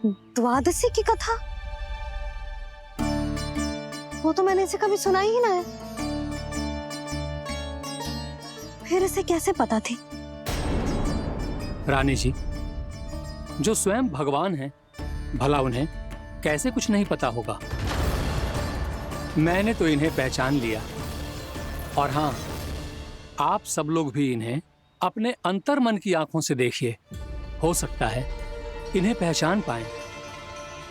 द्वादशी की कथा? वो तो मैंने इसे कभी सुना ही ना है। फिर इसे कैसे पता थी? रानी जी, जो स्वयं भगवान हैं, भला उन्हें कैसे कुछ नहीं पता होगा। मैंने तो इन्हें पहचान लिया। और हाँ, आप सब लोग भी इन्हें अपने अंतर मन की आंखों से देखिए। हो सकता है इन्हें पहचान पाएं।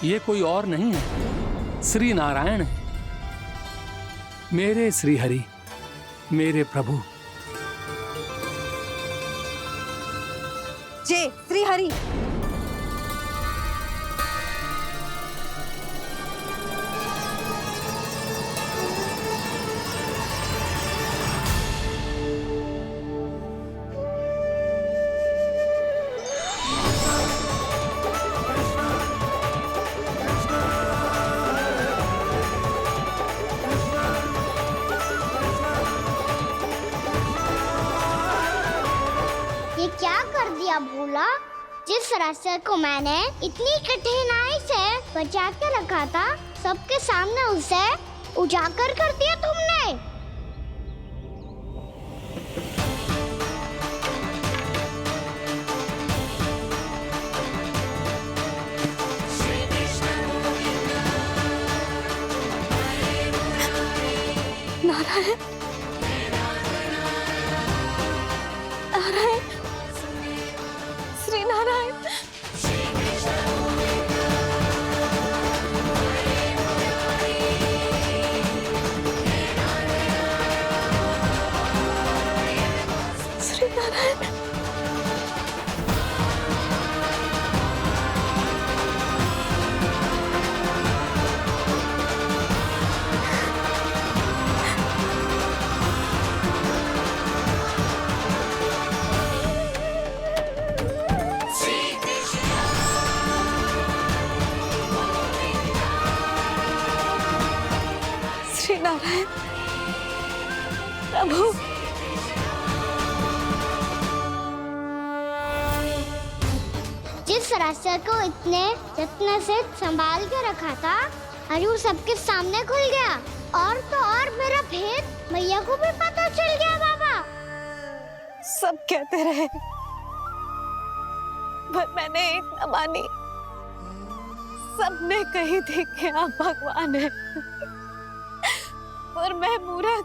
ये कोई और नहीं है, श्री नारायण है, मेरे श्री हरि, मेरे प्रभु। जय श्री हरि। ये क्या कर दिया भोला? जिस रास्ते को मैंने इतनी कठिनाई से बचा के रखा था, सबके सामने उसे उजागर कर दिया तुमने। नारायण, नारायण, श्री नारायण। श्री नारायण। श्री नारायण प्रभु। जिस रास्ते को इतने जत्न से संभाल के रखा था, आज वो सबके सामने खुल गया। और तो और मेरा भेद मैया को भी पता चल गया बाबा। सब कहते रहे, पर मैंने एक न मानी। सबने कही थी कि आप भगवान हैं, पर मैं मूर्ख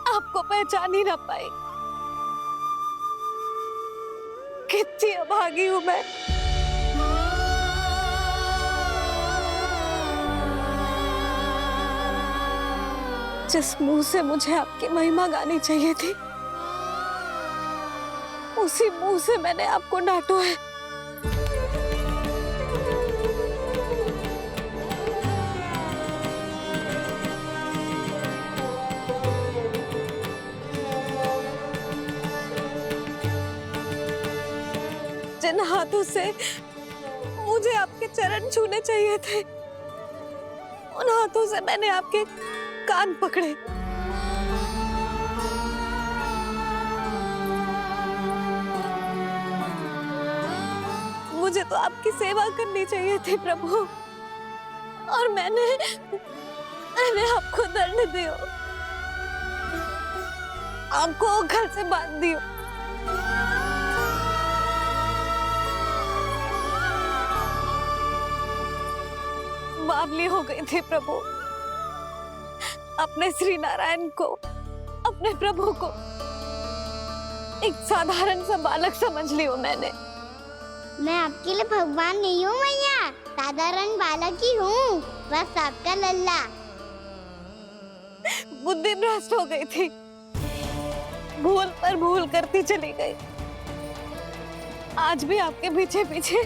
आपको पहचान ही ना पाई। कितनी अभागी हूं मैं। जिस मुंह से मुझे आपकी महिमा गानी चाहिए थी, उसी मुंह से मैंने आपको डांटा है। जिन हाथों से मुझे आपके चरण छूने चाहिए थे, उन हाथों से मैंने आपके कान पकड़े। मुझे तो आपकी सेवा करनी चाहिए थी प्रभु, और मैंने आपको दंड दियो, आपको घर से बांध दियो। बावली हो गई थी प्रभु। अपने श्री नारायण को, अपने प्रभु को एक साधारण सा बालक समझ लियो मैंने। मैं आपके लिए भगवान नहीं हूँ मैया, साधारण बालक ही हूँ, बस आपका लल्ला। बुद्धि भ्रष्ट हो गई थी, भूल पर भूल करती चली गई। आज भी आपके पीछे पीछे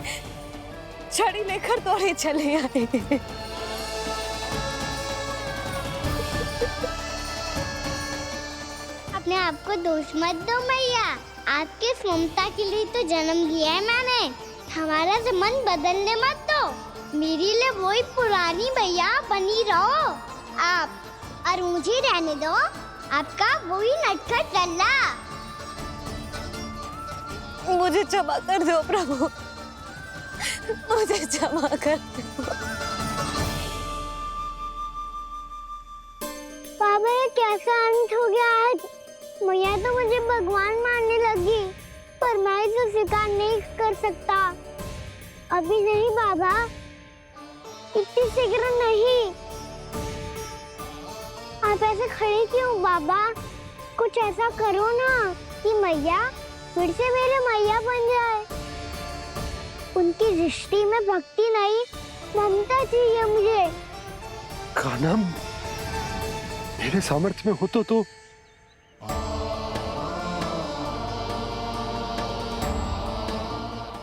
छड़ी लेकर दौड़ी चली आई। अपने आप को दोष मत दो मैया, आपके ममता के लिए तो जन्म लिया है मैंने। हमारा से मन बदलने मत दो, मेरे लिए वही पुरानी भैया बनी रहो आप, और मुझे रहने दो आपका वही नटखट लल्ला। मुझे क्षमा कर दो प्रभु, मुझे क्षमा कर दो। पापा ये कैसा अंत हो गया आज? मैया तो मुझे भगवान मानने लगी, पर मैं इसे स्वीकार नहीं कर सकता। अभी नहीं बाबा, इतनी शीघ्र नहीं। आप ऐसे खड़े क्यों बाबा? कुछ ऐसा करो ना कि मैया फिर से मेरे मैया बन जाए। उनकी दृष्टि में भक्ति नहीं, ममता चाहिए मुझे। कान्हा, मेरे सामर्थ्य में हो तो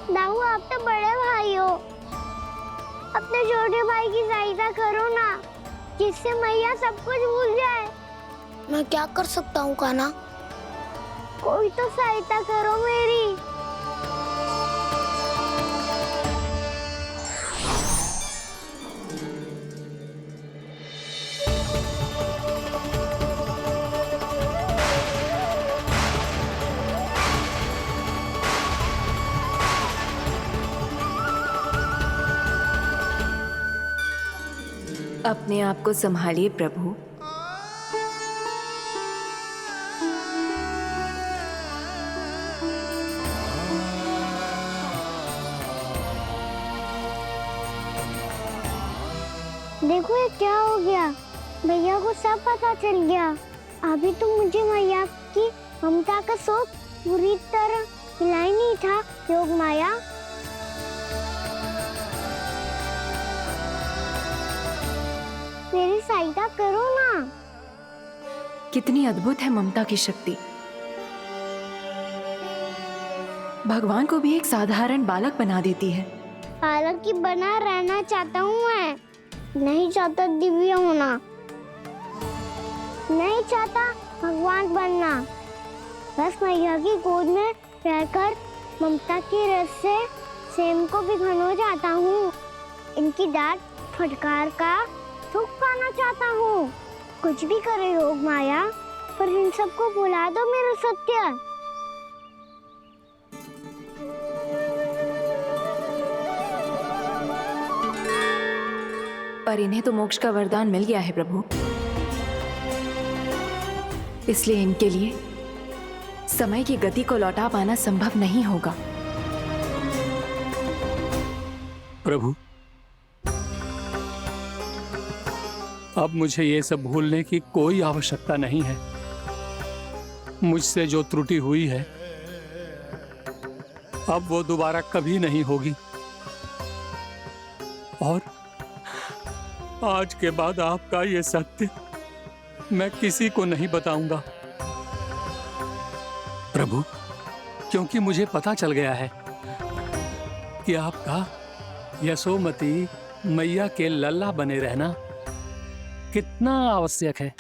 दाऊ, आप तो बड़े भाई हो, अपने छोटे भाई की सहायता करो ना, जिससे मैया सब कुछ भूल जाए। मैं क्या कर सकता हूँ कान्हा? कोई तो सहायता करो मेरी। अपने आप को संभालिए प्रभु। देखो ये क्या हो गया, भैया को सब पता चल गया। अभी तो मुझे मैया की ममता का शौक पूरी तरह मिला ही नहीं था। योग माया, मेरी सहायता करो ना। कितनी अद्भुत है ममता की शक्ति। भगवान को भी एक साधारण बालक बना देती है। बालक की बना रहना चाहता हूँ मैं, नहीं चाहता दिव्य होना, नहीं चाहता भगवान बनना। बस मैया की गोद में रहकर ममता की रस से सेम को भी घनो चाहता हूँ। इनकी डांट फटकार का सुख पाना चाहता हूँ। कुछ भी करे योग माया, पर इन सबको भुला दो मेरा सत्य। पर इन्हें तो मोक्ष का वरदान मिल गया है प्रभु, इसलिए इनके लिए समय की गति को लौटा पाना संभव नहीं होगा। प्रभु, अब मुझे ये सब भूलने की कोई आवश्यकता नहीं है। मुझसे जो त्रुटि हुई है अब वो दोबारा कभी नहीं होगी, और आज के बाद आपका ये सत्य मैं किसी को नहीं बताऊंगा प्रभु, क्योंकि मुझे पता चल गया है कि आपका यशोमती मैया के लल्ला बने रहना कितना आवश्यक है।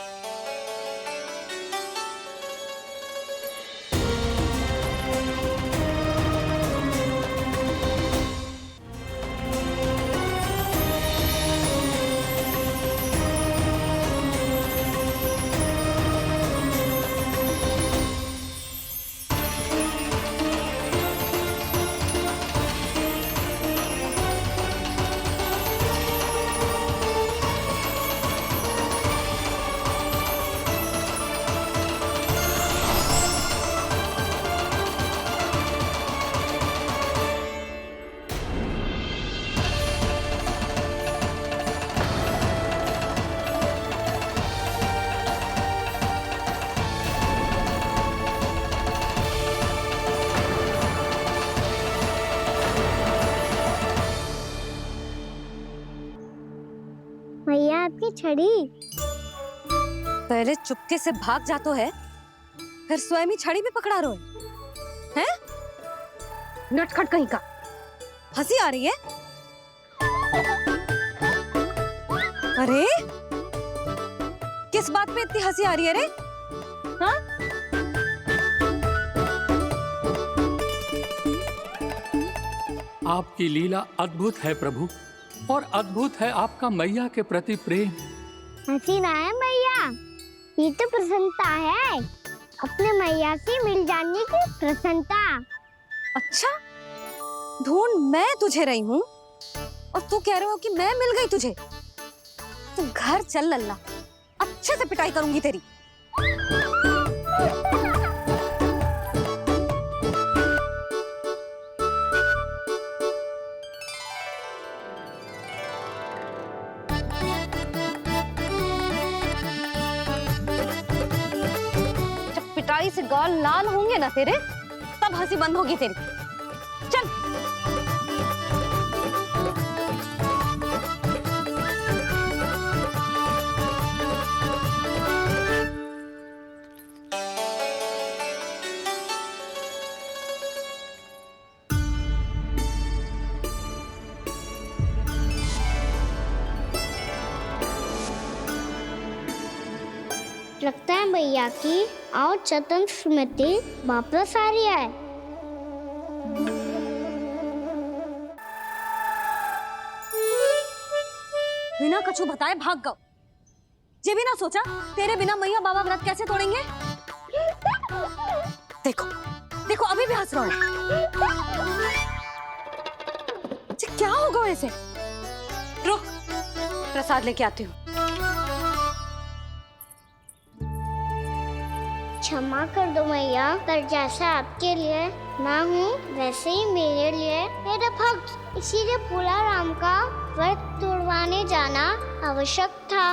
मैया आपकी छड़ी। पहले चुपके से भाग जा तो है, फिर स्वयं ही छड़ी भी पकड़ा रो है? नटखट कहीं का। हंसी आ रही है? अरे किस बात पे इतनी हंसी आ रही है रे? हाँ? आपकी लीला अद्भुत है प्रभु, और अद्भुत है आपका मैया के प्रति प्रेम। हंसी ना है मैया, ये तो प्रसन्नता है, अपने मैया से मिल जाने की प्रसन्नता। अच्छा, ढूंढ मैं तुझे रही हूँ और तू कह रहे हो कि मैं मिल गई तुझे। तू घर चल लल्ला, अच्छे से पिटाई करूंगी तेरी। जब पिटाई से गाल लाल होंगे ना तेरे, तब हंसी बंद होगी तेरी। चल। लगता है भैया की और चतन स्मृति वापस आ रही है। बिना कछु बताए भाग गओ। ये भी ना सोचा तेरे बिना मैया बाबा व्रत कैसे तोड़ेंगे। देखो देखो अभी भी हंस रहा है। ये क्या होगा वैसे। रुक, प्रसाद लेके आती हूँ। क्षमा कर दो मैया, पर जैसा आपके लिए मैं हूँ वैसे ही मेरे लिए मेरा भक्त, इसीलिए पूरा राम का व्रत तोड़वाने जाना आवश्यक था।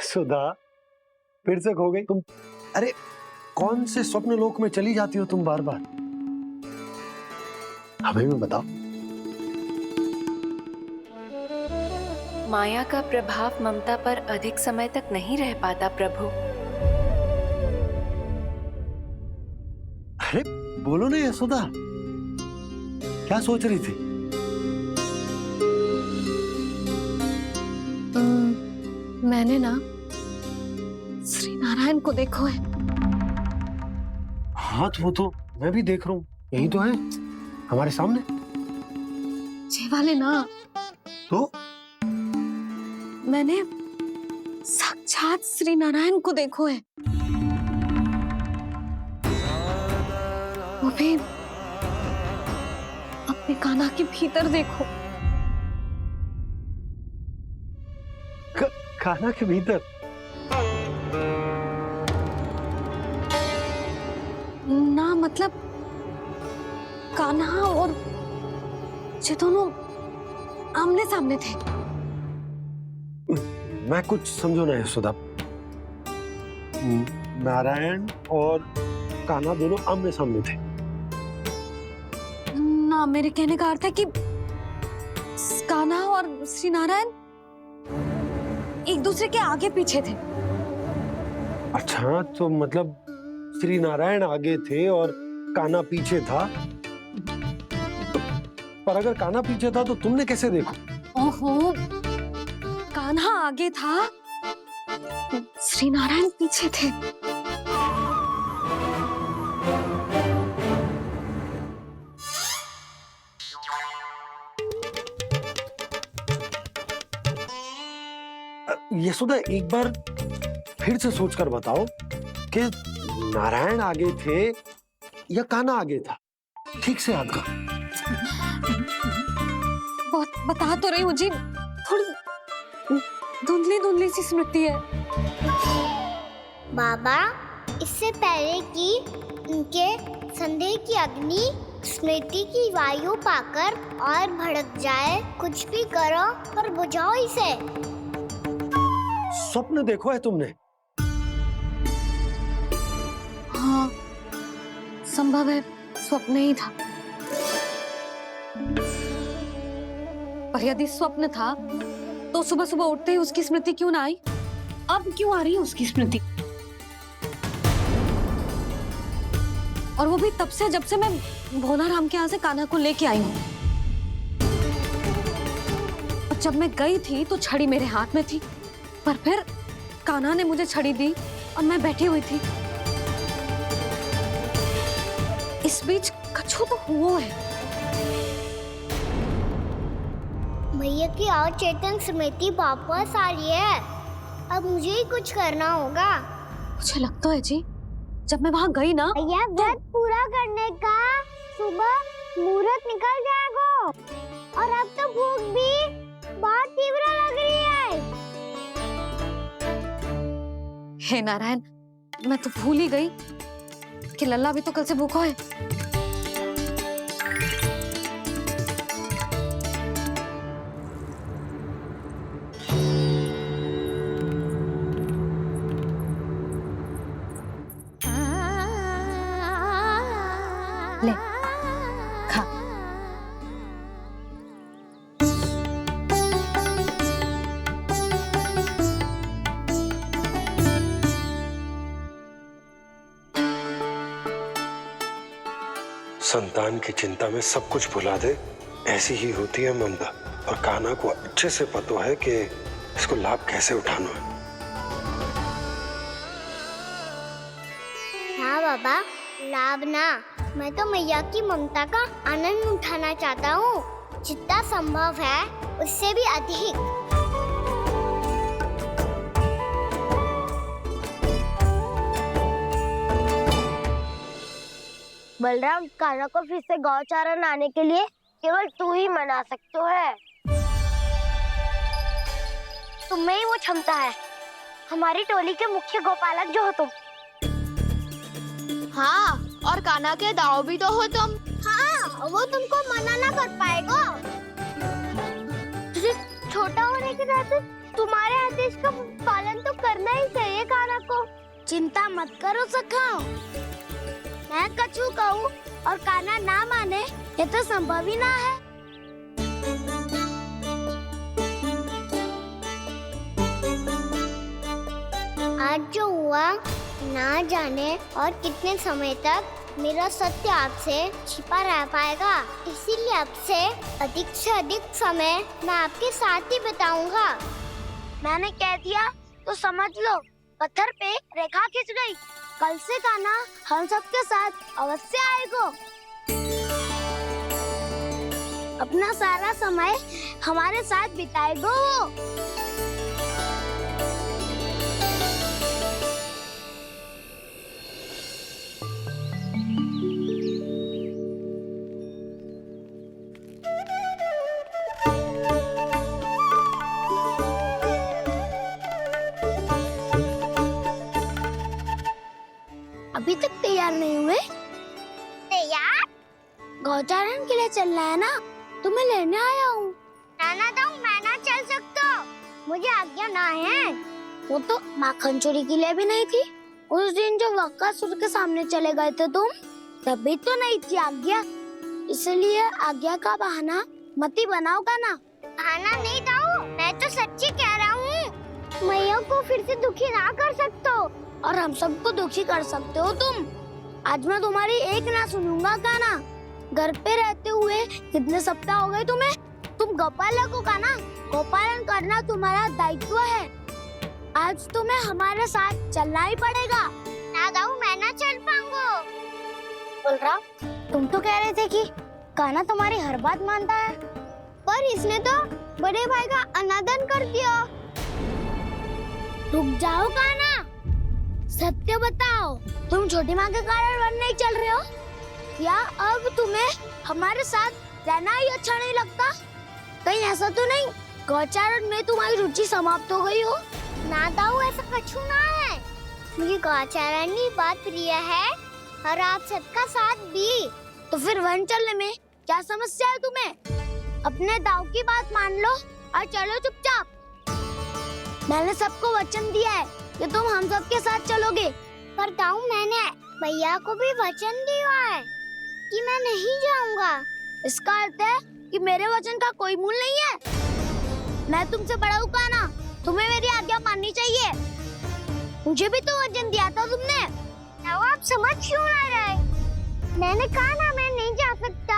सुधा, फिर से खो गई तुम। अरे कौन से स्वप्न लोक में चली जाती हो तुम बार बार? हमें भी बताओ। माया का प्रभाव ममता पर अधिक समय तक नहीं रह पाता प्रभु। अरे बोलो ना यशोदा, क्या सोच रही थी? मैंने ना श्री नारायण को देखो है। हाँ वो तो मैं भी देख रहा हूँ, यही तो है हमारे सामने। ये वाले ना, तो मैंने साक्षात श्री नारायण को देखो है, वो भी अपने कान्हा के भीतर देखो। कान्हा के भीतर? ना मतलब कान्हा और ये दोनों आमने सामने थे। मैं कुछ समझो ना यशोदा। नारायण और कान्हा दोनों आमने सामने थे? ना, मेरे कहने का अर्थ है कि कान्हा और श्री नारायण एक दूसरे के आगे पीछे थे। अच्छा, तो मतलब श्री नारायण आगे थे और कान्हा पीछे था। पर अगर कान्हा पीछे था तो तुमने कैसे देखा? ओहो, कान्हा आगे था, श्री नारायण पीछे थे। यशोदा, एक बार फिर से सोचकर बताओ कि नारायण आगे थे या कान्हा आगे था? ठीक से याद कर। बहुत बता तो रही हूँ जी, थोड़ी धुंधली धुंधली सी स्मृति है। बाबा, इससे पहले कि उनके संदेह की अग्नि स्मृति की वायु पाकर और भड़क जाए, कुछ भी करो और बुझाओ इसे। स्वप्न देखो है तुमने? हाँ, संभव है स्वप्न ही था। पर यदि स्वप्न था तो सुबह सुबह उठते ही उसकी स्मृति क्यों ना आई? अब क्यों आ रही है उसकी स्मृति? और वो भी तब से जब से मैं भोला राम के यहाँ से कान्हा को लेके आई हूँ। और जब मैं गई थी तो छड़ी मेरे हाथ में थी, पर फिर कान्हा ने मुझे छड़ी दी और मैं बैठी हुई थी। इस बीच कछु तो हुआ है। भैया की और चेतन स्मृति वापस आ रही है। अब मुझे ही कुछ करना होगा। मुझे लगता है जी, जब मैं वहां गई ना, भैया व्रत पूरा करने का सुबह मुहूर्त निकल जाएगा और अब तो भूख भी बहुत तीव्र लग रही है। हे नारायण, मैं तो भूल ही गई कि लल्ला भी तो कल से भूखा है। ले खा। संतान की चिंता में सब कुछ भुला दे, ऐसी ही होती है ममता। और कान्हा को अच्छे से पता है कि इसको लाभ कैसे उठाना है। हाँ बाबा, लाभ ना, मैं तो मैया की ममता का आनंद उठाना चाहता हूँ, जितना संभव है उससे भी अधिक। बलराम, कान्हा को फिर से गौचारण आने के लिए केवल तू ही मना सकते है। तुम्हें ही वो क्षमता है, हमारी टोली के मुख्य गोपालक जो हो तुम। हाँ, और कान्हा के दाव भी तो हो तुम। हाँ, वो तुमको मना ना कर पाएगा। छोटा होने के नाते तुम्हारे आदेश का पालन तो करना ही चाहिए कान्हा को। चिंता मत करो सखा, मैं कछु कहूँ और कान्हा ना माने, ये तो संभव ही ना है। आज जो हुआ ना जाने और कितने समय तक मेरा सत्य आपसे छिपा रह पाएगा, इसीलिए अब से अधिक समय मैं आपके साथ ही बिताऊंगा। मैंने कह दिया तो समझ लो, पत्थर पे रेखा खींच गई। कल से कान्हा हम सबके साथ अवश्य आएगा। अपना सारा समय हमारे साथ बिताएगा वो। अभी तक तैयार नहीं हुए? तैयार? गौचारण के लिए चलना है ना, तुम्हें लेने आया हूँ। नाना तो मैं ना चल सकता, मुझे आज्ञा ना है। वो तो माखन चोरी के लिए भी नहीं थी। उस दिन जो वक्कासुर के सामने चले गए थे तुम, तभी तो नहीं थी आज्ञा। इसलिए आज्ञा का बहाना मत ही बनाओ कान्हा। बहाना नहीं दाऊ, मैं तो सच्ची कह रहा हूँ। मैया को फिर से दुखी ना कर सकते हो और हम सबको दुखी कर सकते हो तुम। आज मैं तुम्हारी एक ना सुनूंगा कान्हा। घर पे रहते हुए कितने सप्ताह हो गए तुम्हें? तुम गोपालक हो कान्हा, गोपालन करना तुम्हारा दायित्व है। आज तुम्हें हमारे साथ चलना ही पड़ेगा। ना दाऊ, मैं ना चल पाऊंगा। बलराम, तुम तो कह रहे थे कि कान्हा तुम्हारी हर बात मानता है, पर इसने तो बड़े भाई का अनादर कर दिया। रुक जाओ कान्हा, सत्य बताओ, तुम छोटी माँ के कारण वन नहीं चल रहे हो या अब तुम्हें हमारे साथ रहना ही अच्छा नहीं लगता? कहीं ऐसा तो नहीं गौचारण में तुम्हारी रुचि समाप्त हो गई हो? ना दाऊ, ऐसा कछु ना है। मुझे गौचारण ही बात प्रिय है और आप सबका साथ भी। तो फिर वन चलने में क्या समस्या है तुम्हें? अपने दाऊ की बात मान लो और चलो चुपचाप। मैंने सबको वचन दिया है कि तुम हम सबके साथ चलोगे। पर दाऊ, मैंने भैया को भी वचन दिया है कि मैं नहीं जाऊंगा। इसका अर्थ है कि मेरे वचन का कोई मूल नहीं है। मैं तुमसे बड़ा हूँ कान्हा, तुम्हें मेरी आज्ञा माननी चाहिए। मुझे भी तो वचन दिया था तुमने। दाऊ, आप समझ क्यों आ रहे? मैंने कहा ना मैं नहीं जा सकता।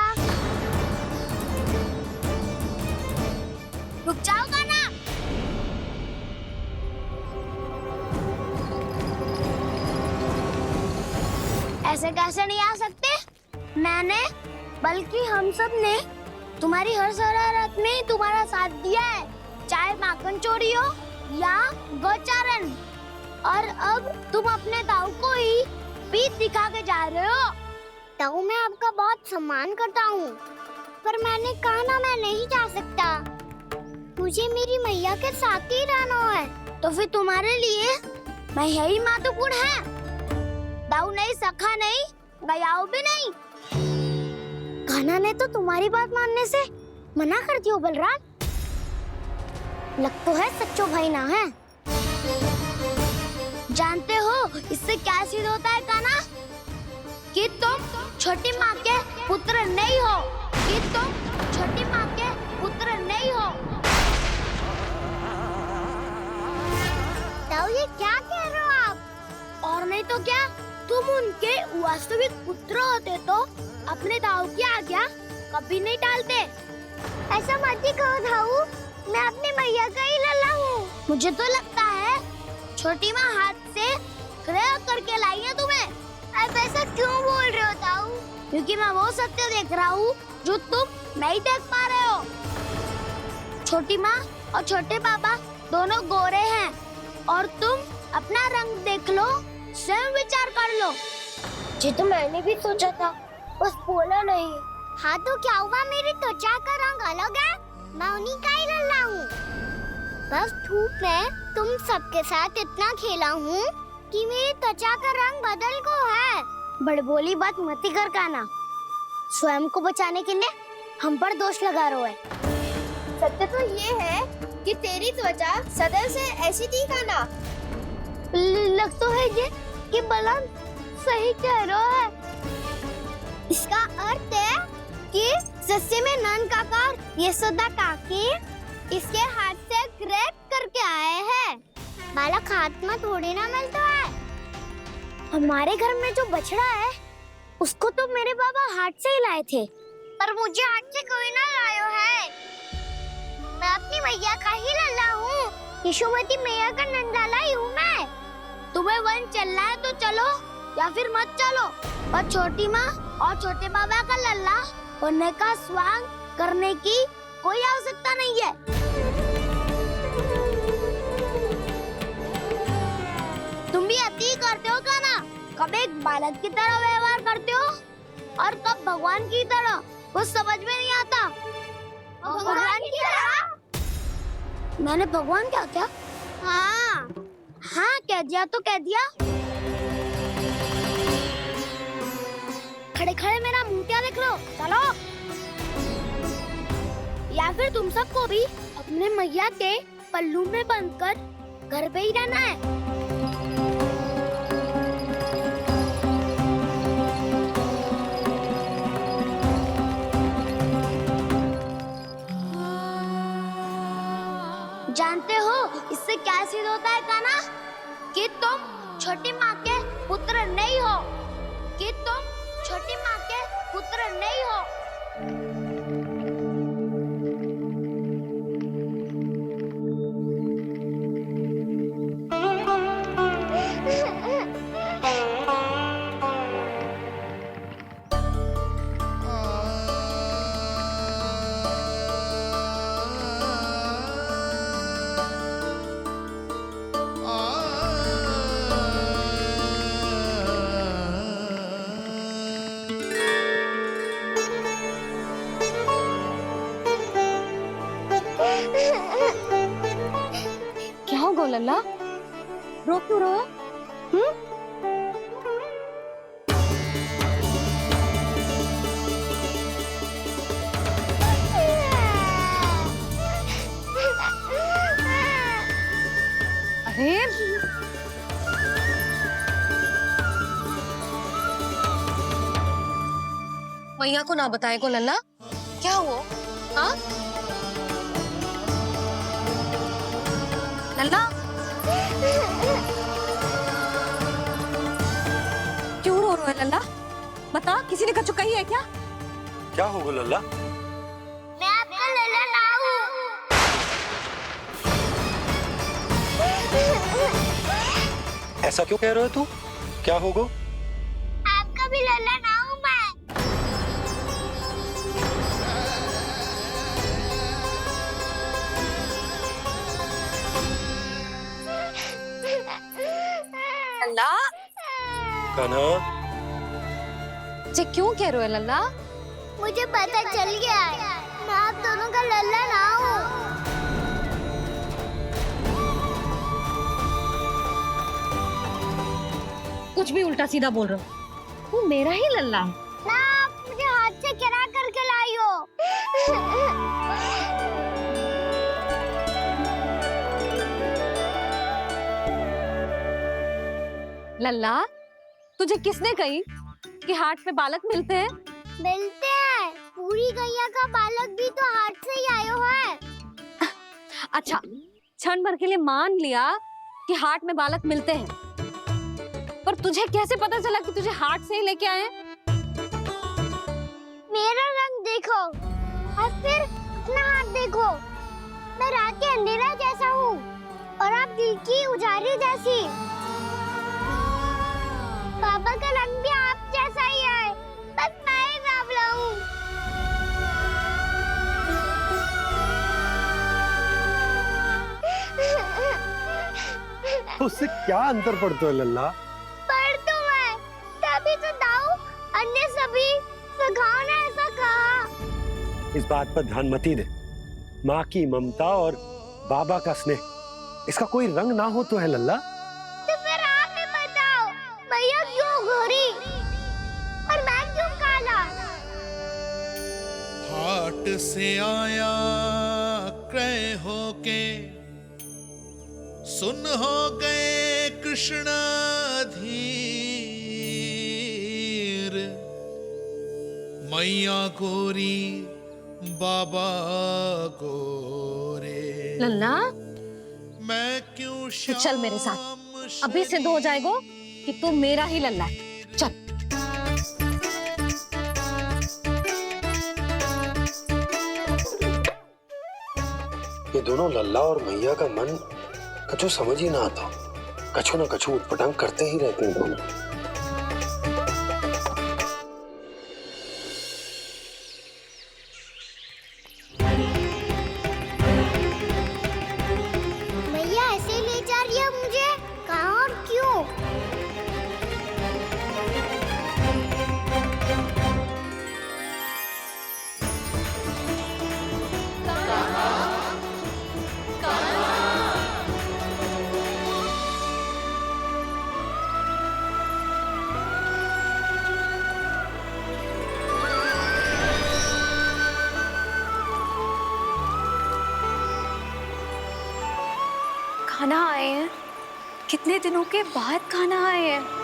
रुक जाओ कान्हा। ऐसे कैसे नहीं आ सकते? मैंने बल्कि हम सब ने तुम्हारी हर शरारत में तुम्हारा साथ दिया है, चाहे माखन चोरी हो या गोचारण। और अब तुम अपने ताऊ को ही पीठ दिखा के जा रहे हो। ताऊ मैं आपका बहुत सम्मान करता हूँ, पर मैंने कहा ना मैं नहीं जा सकता। मुझे मेरी मैया के साथ ही रहना है। तो फिर तुम्हारे लिए मैं यही महत्वपूर्ण है। दाऊ नहीं, सखा नहीं, गयाऊ भी नहीं। कान्हा ने तो तुम्हारी बात मानने से मना कर दियो बलराम। लग तो है सच्चो भाई ना है। जानते हो इससे क्या सिद्ध होता है कान्हा? कि तुम छोटी माँ के पुत्र नहीं हो, कि तुम छोटी माँ के पुत्र नहीं हो। ताऊ ये क्या कह रहे हो आप? और नहीं तो क्या, तुम उनके वास्तविक पुत्र होते तो अपने ताऊ की आज्ञा कभी नहीं टालते। ऐसा मत ही कहो ताऊ, मैं अपनी मैया का ही लल्ला हूँ। मुझे तो लगता है छोटी माँ हाथ से ग्रह करके लाई है तुम्हें। आप ऐसा क्यों बोल रहे हो ताऊ? क्योंकि मैं वो सत्य देख रहा हूँ जो तुम नहीं देख पा रहे हो। छोटी माँ और छोटे पापा दोनों गोरे हैं और तुम अपना रंग देख लो, स्वयं विचार कर लो। जी तो मैंने भी सोचा था, बस बोला नहीं। हाँ तो क्या हुआ, मेरी त्वचा का रंग अलग है, मैं उन्हीं का ही लल्ला हूँ। बस धूप में तुम सबके साथ इतना खेला हूँ कि मेरी त्वचा का रंग बदल को है। बड़बोली बात मत ही कर कान्हा। स्वयं को बचाने के लिए हम पर दोष लगा रहे है। सत्य तो ये है कि तेरी त्वचा सदैव से ऐसी थी कान्हा। लग तो है ये कि बलराम सही कह रहा है। इसका अर्थ है कि सस्य में नन काका यशोदा काकी इसके हाथ से ग्रेट करके आए हैं। बालक हाथ में थोड़ी ना मिलता है। हमारे घर में जो बछड़ा है उसको तो मेरे बाबा हाथ से ही लाए थे। पर मुझे हाथ से कोई ना लायो है। मैं अपनी मैया का ही लल्ला हूँ, यशोमती मैया का नंदाला ही हूँ मैं। तुम्हें वन चलना है तो चलो या फिर मत चलो, पर छोटी माँ और छोटे बाबा का लल्ला बनने का स्वांग करने की कोई आवश्यकता नहीं है। तुम भी अति करते हो कान्हा, कब एक बालक की तरह व्यवहार करते हो और कब भगवान की तरह, कुछ समझ में नहीं आता। भगवान की तरह? मैंने भगवान क्या क्या? हाँ हाँ कह दिया तो कह दिया। खड़े खड़े मेरा मुंह क्या देख लो, चलो। या फिर तुम सबको भी अपने मैया के पल्लू में बंधकर घर पे ही रहना है। जानते हो इससे क्या सिद्ध होता है कान्हा? कि तुम छोटी माँ के पुत्र नहीं हो, कि तुम छोटी माँ के पुत्र नहीं हो। क्या हो गो लल्ला, रो क्यों रहे हो? अरे मैया को ना बताए को लल्ला, क्या हुआ? हाँ लल्ला, क्यों रो रहे हो लल्ला? बता, किसी ने कचू कही है क्या? क्या होगा लल्ला? मैं आपका लल्ला ना हूँ। ऐसा क्यों कह रहे हो तू? क्या होगा? आपका भी लल्ला ना हूँ मैं। लल्ला, कान्हा, जे क्यों कह रहे हो लल्ला? मुझे पता चल गया है, मैं आप दोनों का लल्ला ना हूँ। कुछ भी उल्टा सीधा बोल रहे हो। तू मेरा ही लल्ला है। ना, आप मुझे हाथ से गिरा करके लाई हो। लल्ला, तुझे किसने कही कि हाट पे बालक मिलते हैं? मिलते हैं। पूरी गैया का बालक भी तो हाट से ही आयो है। अच्छा, क्षण भर के लिए मान लिया कि हाट में बालक मिलते हैं, पर तुझे कैसे पता चला कि तुझे हाट से ही लेके आए हैं? मेरा रंग देखो और फिर अपना हाथ देखो। मैं रात के अंधेरा जैसा हूँ और आप दिल की उजाली जैसी। पापा का रंग भी आप जैसा ही है, बस मैं ही बावला हूँ। उससे क्या अंतर पड़ता है लल्ला? पर तो मैं तभी तो दाऊ अन्य सभी सखाओ ने ऐसा कहा। इस बात पर ध्यान मत ही दे। माँ की ममता और बाबा का स्नेह, इसका कोई रंग ना हो तो है लल्ला। तो फिर आप ही बताओ, मैया क्यों गोरी और मैं क्यों काला? हाट से आया क्रय होके, सुन हो गए कृष्ण धीर। मैया गोरी बाबा गोरे, लल्ला, मैं क्यों तू चल मेरे साथ। अभी सिद्ध हो जाएगा कि तू मेरा ही लल्ला है। चल। ये दोनों लल्ला और मैया का मन कछु समझ ही ना आता। कछु ना कछु उटपटांग करते ही रहते हैं दोनों। मैया ऐसे ले जा रही है मुझे, कहाँ और क्यों? खाना आए हैं, कितने दिनों के बाद खाना आए हैं।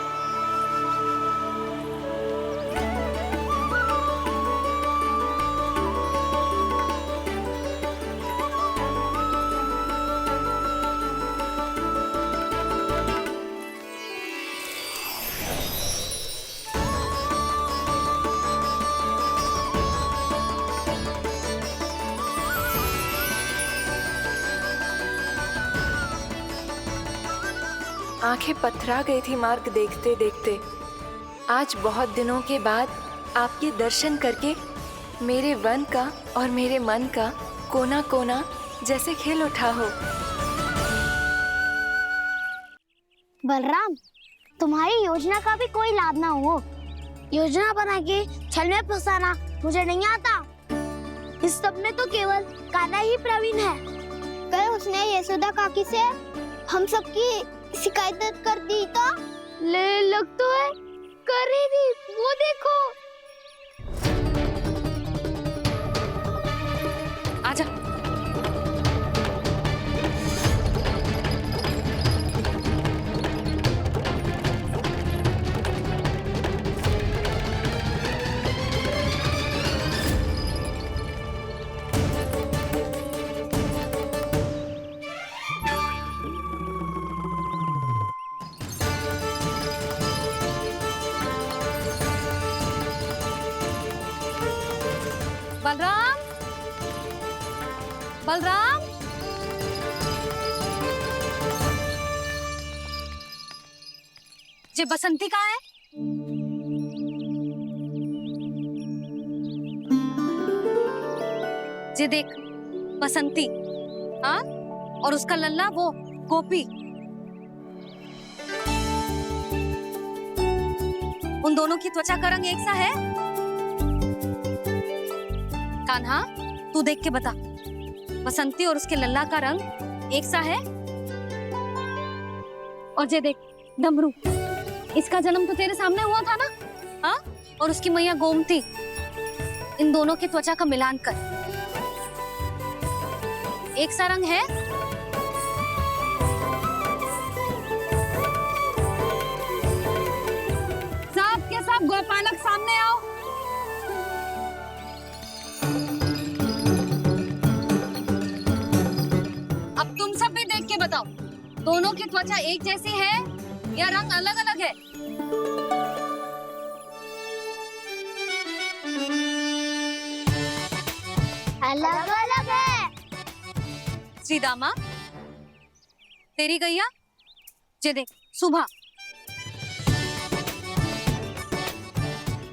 आंखें पथरा गई थी मार्ग देखते देखते। आज बहुत दिनों के बाद आपके दर्शन करके मेरे वन का और मेरे मन का कोना कोना जैसे खिल उठा हो। बलराम, तुम्हारी योजना का भी कोई लाभ ना हो। योजना बना के छल में फंसाना मुझे नहीं आता। इस सब में तो केवल कान्हा ही प्रवीण है। कल उसने यशोदा काकी से हम सबकी शिकायत कर दी तो ले लग तो है कर ही दी। वो देखो। आजा। बलराम, बलराम, ये बसंती कहाँ है? ये देख, बसंती, हाँ, और उसका लल्ला वो गोपी। उन दोनों की त्वचा का रंग एक सा है? कान्हा, तू देख के बता, बसंती और उसके लल्ला का रंग एक सा है? और ये देख, डमरू, इसका जन्म तो तेरे सामने हुआ था ना? हाँ, और उसकी मैया गोमती, इन दोनों की त्वचा का मिलान कर एक सा रंग है? सब के सब गोपालक सामने आओ। अब तुम सब भी देख के बताओ, दोनों की त्वचा एक जैसी है या रंग अलग अलग है? अलग अलग है। श्रीदामा, तेरी गैया, ये देख, सुबह,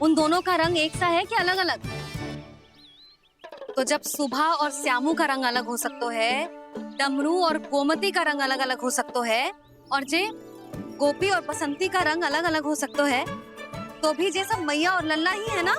उन दोनों का रंग एक सा है कि अलग अलग? तो जब सुबह और श्यामू का रंग अलग हो सकता है, डमरू और गोमती का रंग अलग अलग हो सकता है, और जे गोपी और बसंती का रंग अलग अलग हो सकता है, तो भी जे सब मैया और लल्ला ही है ना?